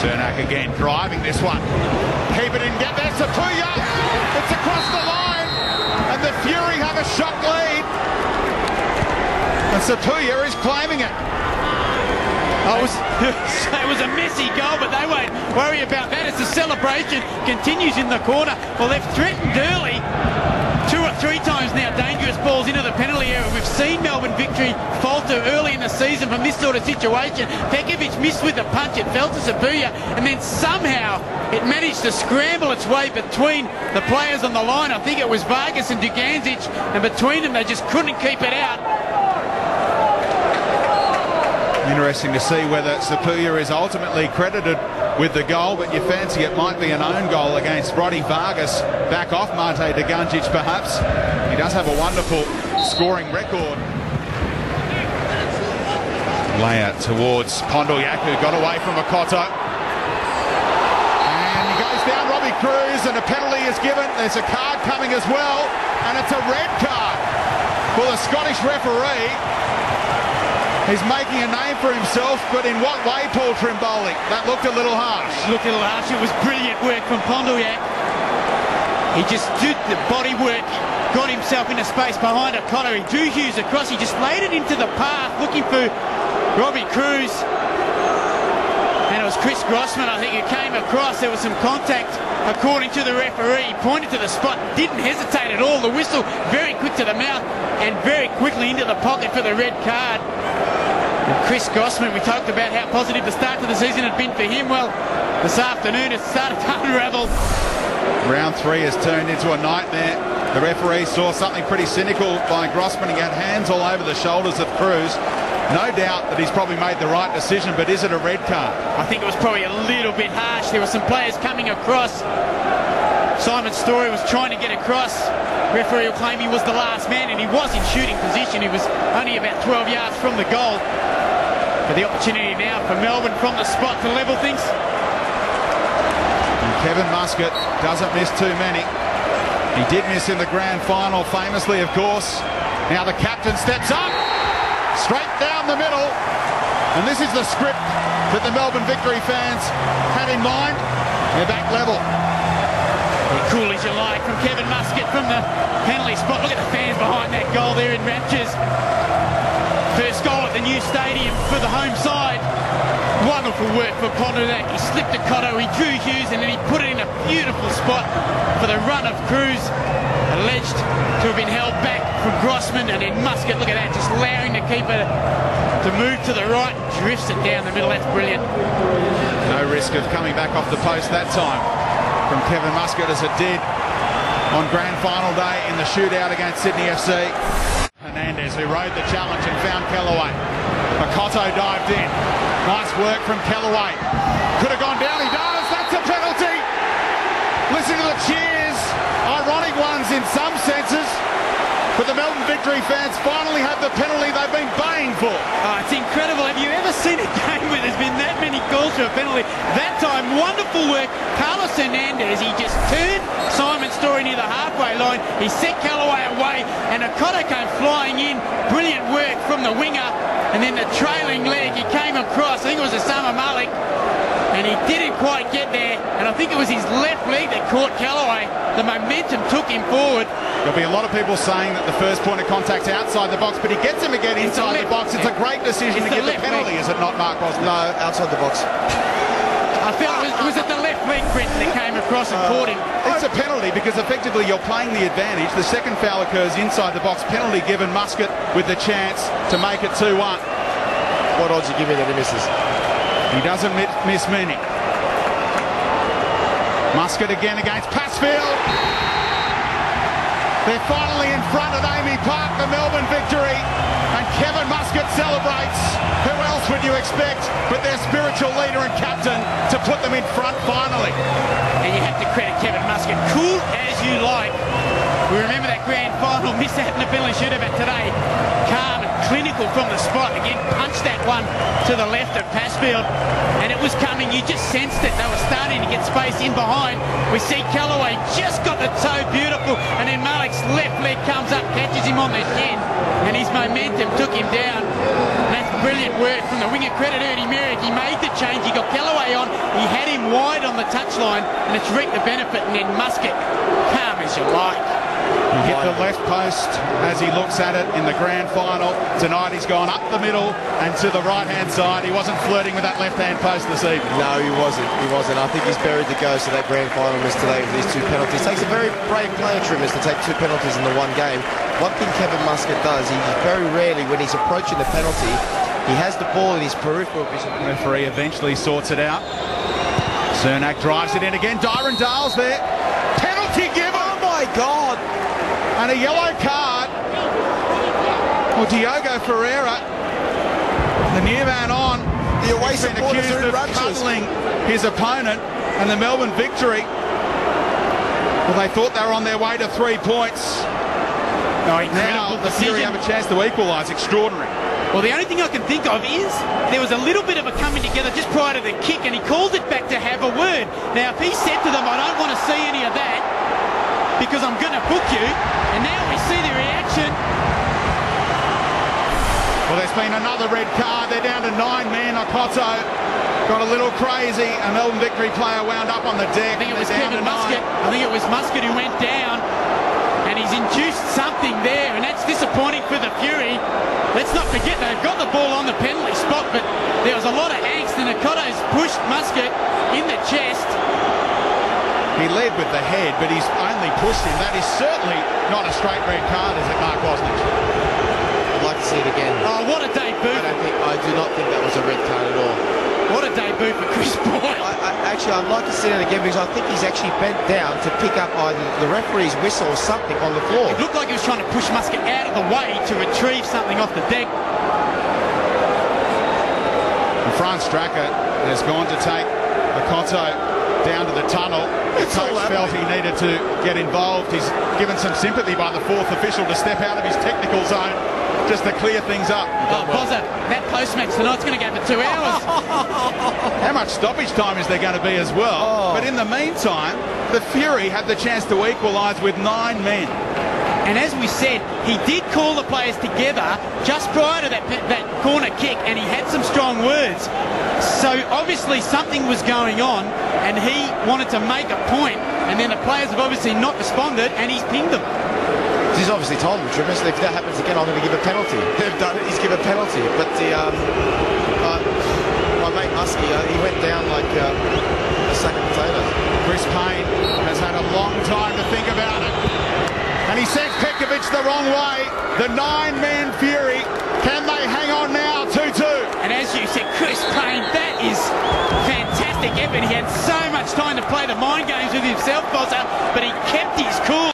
Cernak again driving this one. Keep it in, get there, Sseppuya! It's across the line! And the Fury have a shot lead! And Sseppuya is claiming it. It was a messy goal, but they won't worry about that as the celebration continues in the corner. Well, they've threatened early 2 or 3 times now, dangerous balls into the penalty area. We've seen Melbourne Victory falter early in the season from this sort of situation. Pekovic missed with the punch, it fell to Sseppuya, and then somehow it managed to scramble its way between the players on the line. I think it was Vargas and Dugandzic, and between them they just couldn't keep it out. Interesting to see whether Sseppuya is ultimately credited with the goal, but you fancy it might be an own goal against Roddy Vargas. Back off Mate Dugandzic perhaps. He does have a wonderful scoring record. Leijer towards Pondelyak, who got away from Makoto. And he goes down, Robbie Cruz, and a penalty is given. There's a card coming as well, and it's a red card for the Scottish referee. He's making a name for himself, but in what way, Paul Trimboli? That looked a little harsh. Looked a little harsh. It was brilliant work from Pondelyak. He just did the body work, got himself into space behind O'Connor. He drew Hughes across. He just laid it into the path, looking for Robbie Cruz. And it was Chris Grossman, I think, who came across. There was some contact, according to the referee. He pointed to the spot, didn't hesitate at all. The whistle very quick to the mouth and very quickly into the pocket for the red card. And Chris Grossman, we talked about how positive the start to the season had been for him. Well, this afternoon it started to unravel. Round 3 has turned into a nightmare. The referee saw something pretty cynical by Grossman. He had hands all over the shoulders of Cruz. No doubt that he's probably made the right decision, but is it a red card? I think it was probably a little bit harsh. There were some players coming across. Simon Story was trying to get across. Referee will claim he was the last man, and he was in shooting position. He was only about 12 yards from the goal. But the opportunity now for Melbourne from the spot to level things. And Kevin Muscat doesn't miss too many. He did miss in the grand final, famously, of course. Now the captain steps up, straight down the middle. And this is the script that the Melbourne Victory fans had in mind. They're back level. Cool as you like from Kevin Muscat from the penalty spot. Look at the fans behind that goal there in raptures. First goal at the new stadium for the home side. Wonderful work for Pondelyak. He slipped a Cotto, he drew Hughes, and then he put it in a beautiful spot for the run of Cruz. Alleged to have been held back from Grossman, and then Muscat, look at that, just allowing the keeper to move to the right, drifts it down the middle. That's brilliant. No risk of coming back off the post that time from Kevin Muscat, as it did on grand final day in the shootout against Sydney FC. Hernandez, who rode the challenge and found Kellaway. Makoto dived in. Nice work from Kellaway. Could have gone down, he does. That's a penalty. Listen to the cheers. Ironic ones in some senses. But the Melbourne Victory fans finally have the penalty they've been baying for. Oh, it's incredible. Have you ever seen a game where there's been that many calls for a penalty? That time, wonderful work. Carlos Hernandez, he just turned Simon Story near the halfway line. He sent Kellaway away, and O'Connor came flying in. Brilliant work from the winger. And then the trailing leg, he came across. I think it was Osama Malik. And he didn't quite get there. And I think it was his left leg that caught Kellaway. The momentum took him forward. There'll be a lot of people saying that the first point of contact's outside the box, but he gets him again inside the box. It's a great decision to give the penalty, is it not, Mark Boston? No, outside the box. I felt it was at the left leg, Brent, that came across and caught him. It's a penalty because effectively you're playing the advantage. The second foul occurs inside the box. Penalty given Muscat with the chance to make it 2-1. What odds you give me that he misses? He doesn't miss many. Muscat again against Pasfield. They're finally in front at AAMI Park, the Melbourne Victory, and Kevin Muscat celebrates. Who else would you expect but their spiritual leader and captain to put them in front finally? And you have to credit Kevin Muscat. Cool as you like. We remember that grand final miss out in the penalty shootout, but today, calm and clinical from the spot. Again, punched that one to the left of Pasfield, and it was coming. You just sensed it. They were starting to get space in behind. We see Callaway just got the toe, beautiful, and then Malik's left leg comes up, catches him on the shin, and his momentum took him down. And that's brilliant work from the winger. Credit Ernie Merrick. He made the change. He got Callaway on. He had him wide on the touchline, and it's reaped the benefit. And then Muscat, calm as you like. He hit the left post as he looks at it in the grand final. Tonight he's gone up the middle and to the right-hand side. He wasn't flirting with that left-hand post this evening. No, he wasn't. He wasn't. I think he's buried the ghost of that grand final miss today with these 2 penalties. It takes a very brave player, Trimmers, to take 2 penalties in the one game. One thing Kevin Muscat does, he very rarely, when he's approaching the penalty, he has the ball in his peripheral vision. The referee eventually sorts it out. Cernak drives it in again. Dyron Dale's there. Penalty given. Oh my God! And a yellow card. Well, Diogo Ferreira, the new man on, The away he's been supporters accused are in of raptures. cuddling his opponent, and the Melbourne Victory, well, they thought they were on their way to 3 points. No, Now the Fury have a chance to equalise. Extraordinary. Well, the only thing I can think of is there was a little bit of a coming together just prior to the kick, and he called it back to have a word. Now, if he said to them, I don't want to see any of that because I'm going to book you, and now we see the reaction. Well, there's been another red card. They're down to 9 men. Okoto got a little crazy. A Melbourne Victory player wound up on the deck. I think it was They're down Kevin to 9. Muscat. I think it was Muscat who went down, and he's induced something there, and that's disappointing for the Fury. Let's not forget they've got the ball on the penalty spot, but there was a lot of angst, and Okoto's pushed Muscat in the chest. He led with the head, but he's only pushed him. That is certainly not a straight red card, is it, Mark Bosnich? I'd like to see it again. Oh, what a debut. I do not think that was a red card at all. What a debut for Chris Boyle. Actually, I'd like to see it again because I think he's actually bent down to pick up either the referee's whistle or something on the floor. It looked like he was trying to push Muscat out of the way to retrieve something off the deck. And Franz Stracker has gone to take Okoto down to the tunnel. The coach felt he needed to get involved. He's given some sympathy by the 4th official to step out of his technical zone just to clear things up. Oh, Bozza, that post-match tonight's going to go for 2 hours. How much stoppage time is there going to be as well? But in the meantime, the Fury had the chance to equalise with 9 men. And as we said, he did call the players together just prior to that corner kick, and he had some strong words. So obviously something was going on, and he wanted to make a point, and then the players have obviously not responded, and he's pinged them. He's obviously told them, Trimmers, if that happens again, I'm going to give a penalty. They've done it, he's given a penalty. But my mate Muskie, he went down like a sack of potatoes. Chris Payne has had a long time to think about it. And he sent Pekovic the wrong way. The 9-man Fury. Can they hang on now? 2-2. And as you said, Chris Payne, that is fantastic effort. He had so much time to play the mind games with himself, Bozza, but he kept his cool.